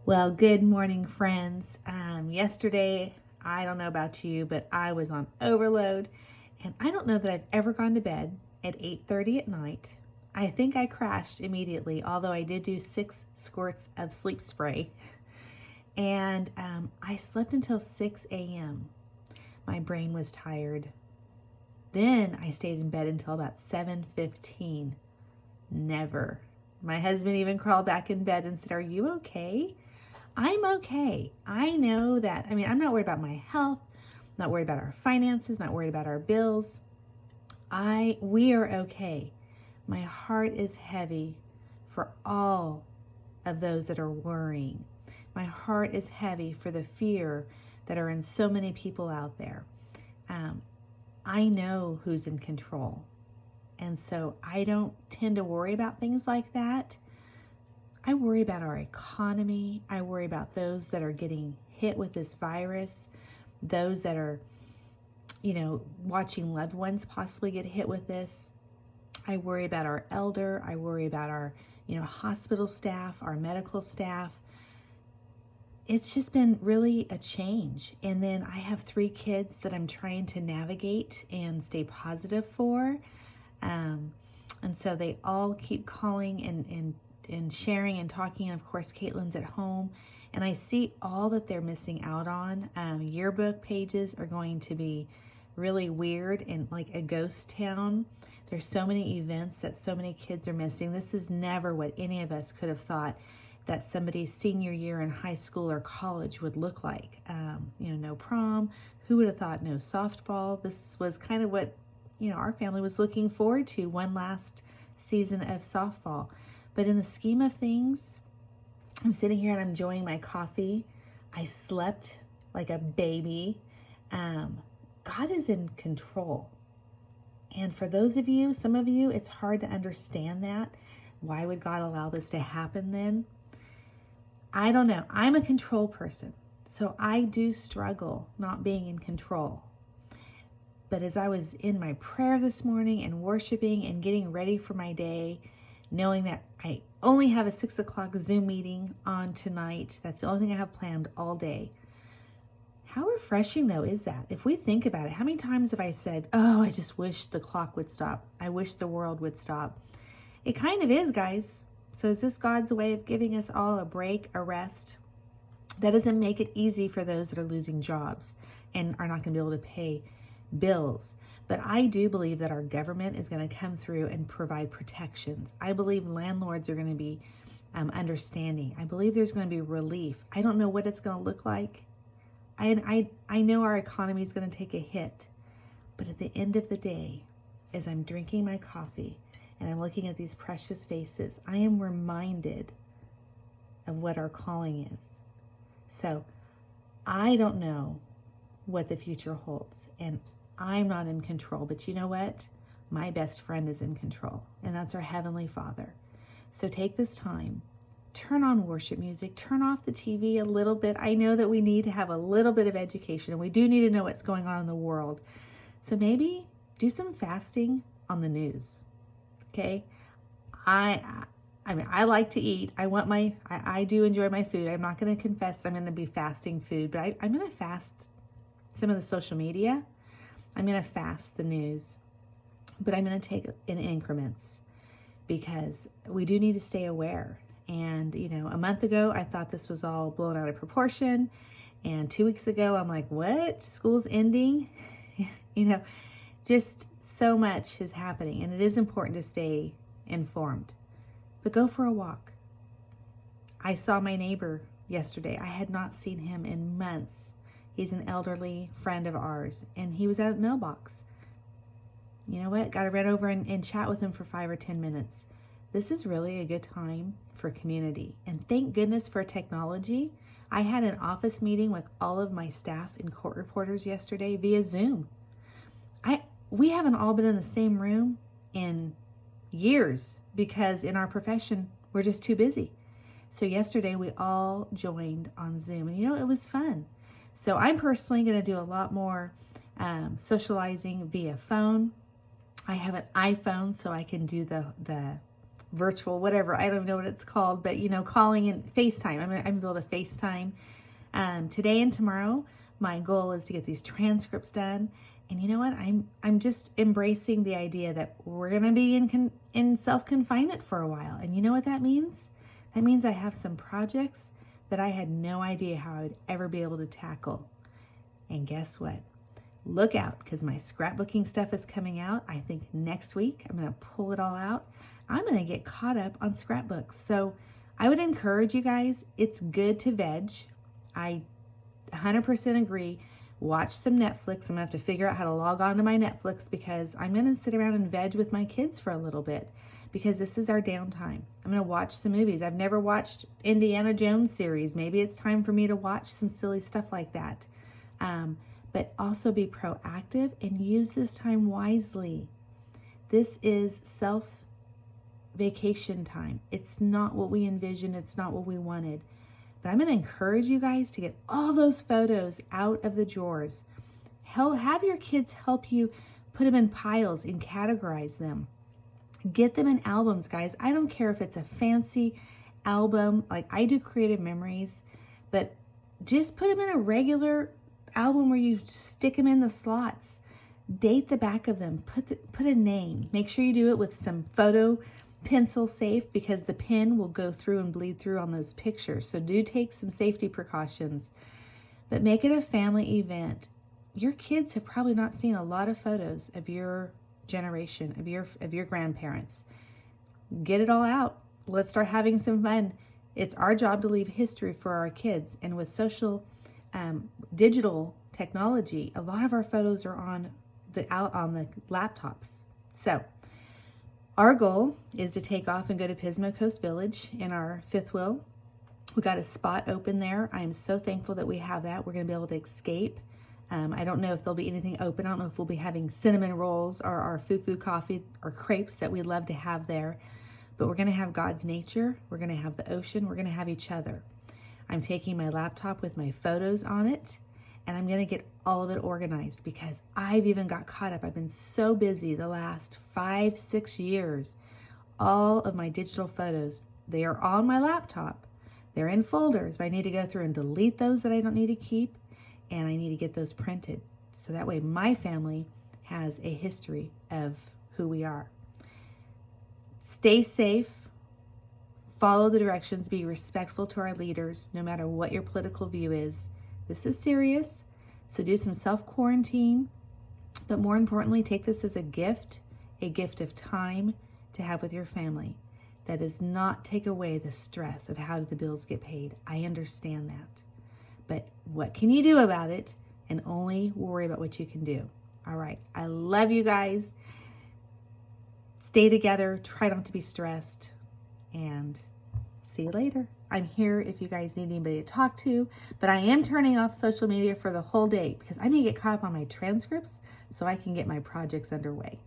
Well, good morning, friends. Yesterday, I don't know about you, but I was on overload, and I don't know that I've ever gone to bed at 8:30 at night. I think I crashed immediately, although I did do 6 squirts of sleep spray, and I slept until 6 a.m. My brain was tired. Then I stayed in bed until about 7:15. Never. My husband even crawled back in bed and said, "Are you okay?" I'm okay. I know that, I'm not worried about my health, not worried about our finances, not worried about our bills. We are okay. My heart is heavy for all of those that are worrying. My heart is heavy for the fear that are in so many people out there. I know who's in control. And so I don't tend to worry about things like that. I worry about our economy. I worry about those that are getting hit with this virus, those that are, watching loved ones possibly get hit with this. I worry about our elder. I worry about our, hospital staff, our medical staff. It's just been really a change. And then I have 3 kids that I'm trying to navigate and stay positive for. And so they all keep calling and sharing and talking. And of course, Caitlin's at home. And I see all that they're missing out on. Yearbook pages are going to be really weird and like a ghost town. There's so many events that so many kids are missing. This is never what any of us could have thought that somebody's senior year in high school or college would look like. No prom. Who would have thought no softball? This was kind of what, our family was looking forward to, one last season of softball. But in the scheme of things, I'm sitting here and I'm enjoying my coffee. I slept like a baby. God is in control. And for those of you, some of you, it's hard to understand that. Why would God allow this to happen then? I don't know. I'm a control person. So I do struggle not being in control. But as I was in my prayer this morning and worshiping and getting ready for my day, knowing that I only have a 6 o'clock Zoom meeting on tonight, that's the only thing I have planned all day. How refreshing, though, is that? If we think about it, how many times have I said, "Oh, I just wish the clock would stop. I wish the world would stop." It kind of is, guys. So is this God's way of giving us all a break, a rest? That doesn't make it easy for those that are losing jobs and are not going to be able to pay bills. But I do believe that our government is going to come through and provide protections. I believe landlords are going to be understanding. I believe there's going to be relief. I don't know what it's going to look like. I know our economy is going to take a hit. But at the end of the day, as I'm drinking my coffee and I'm looking at these precious faces, I am reminded of what our calling is. So I don't know what the future holds, and I'm not in control, but you know what? My best friend is in control, and that's our Heavenly Father. So take this time, turn on worship music, turn off the TV a little bit. I know that we need to have a little bit of education, and we do need to know what's going on in the world. So maybe do some fasting on the news, okay? I like to eat. I do enjoy my food. I'm not going to confess that I'm going to be fasting food, but I'm going to fast some of the social media. I'm going to fast the news, but I'm going to take it in increments because we do need to stay aware. And, a month ago, I thought this was all blown out of proportion. And 2 weeks ago, I'm like, what? School's ending? Just so much is happening. And it is important to stay informed. But go for a walk. I saw my neighbor yesterday. I had not seen him in months. He's an elderly friend of ours, and he was at a mailbox. You know what? Got to run over and chat with him for 5 or 10 minutes. This is really a good time for community. And thank goodness for technology. I had an office meeting with all of my staff and court reporters yesterday via Zoom. We haven't all been in the same room in years because in our profession, we're just too busy. So yesterday, we all joined on Zoom, and it was fun. So I'm personally going to do a lot more socializing via phone. I have an iPhone, so I can do the virtual, whatever. I don't know what it's called, but you know, calling in FaceTime. I'm gonna be able to FaceTime today and tomorrow. My goal is to get these transcripts done. And you know what? I'm just embracing the idea that we're gonna be in self-confinement for a while. And you know what that means? That means I have some projects that I had no idea how I would ever be able to tackle. And guess what? Look out, because my scrapbooking stuff is coming out. I think next week I'm going to pull it all out. I'm going to get caught up on scrapbooks. So I would encourage you guys, it's good to veg. I 100% agree. Watch some Netflix. I'm going to have to figure out how to log on to my Netflix because I'm going to sit around and veg with my kids for a little bit because this is our downtime. I'm going to watch some movies. I've never watched Indiana Jones series. Maybe it's time for me to watch some silly stuff like that. But also be proactive and use this time wisely. This is self-vacation time. It's not what we envisioned. It's not what we wanted. But I'm going to encourage you guys to get all those photos out of the drawers. Have your kids help you put them in piles and categorize them. Get them in albums, guys. I don't care if it's a fancy album, like I do Creative Memories, but just put them in a regular album where you stick them in the slots. Date the back of them. Put a name. Make sure you do it with some photo pencil safe because the pen will go through and bleed through on those pictures. So do take some safety precautions, but make it a family event. Your kids have probably not seen a lot of photos of your generation, of your grandparents. Get it all out. Let's start having some fun. It's our job to leave history for our kids. And with digital technology, a lot of our photos are on the laptops. So our goal is to take off and go to Pismo Coast Village in our fifth wheel. We got a spot open there. I am so thankful that we have that. We're going to be able to escape. I don't know if there'll be anything open. I don't know if we'll be having cinnamon rolls or our fufu coffee or crepes that we'd love to have there. But we're going to have God's nature. We're going to have the ocean. We're going to have each other. I'm taking my laptop with my photos on it, and I'm going to get all of it organized because I've even got caught up. I've been so busy the last 5-6 years. All of my digital photos, they are on my laptop. They're in folders, but I need to go through and delete those that I don't need to keep, and I need to get those printed. So that way my family has a history of who we are. Stay safe. Follow the directions, be respectful to our leaders, no matter what your political view is. This is serious, so do some self-quarantine, but more importantly, take this as a gift of time to have with your family. That does not take away the stress of how do the bills get paid. I understand that. But what can you do about it? And only worry about what you can do. All right, I love you guys. Stay together, try not to be stressed, and see you later. I'm here if you guys need anybody to talk to, but I am turning off social media for the whole day because I need to get caught up on my transcripts so I can get my projects underway.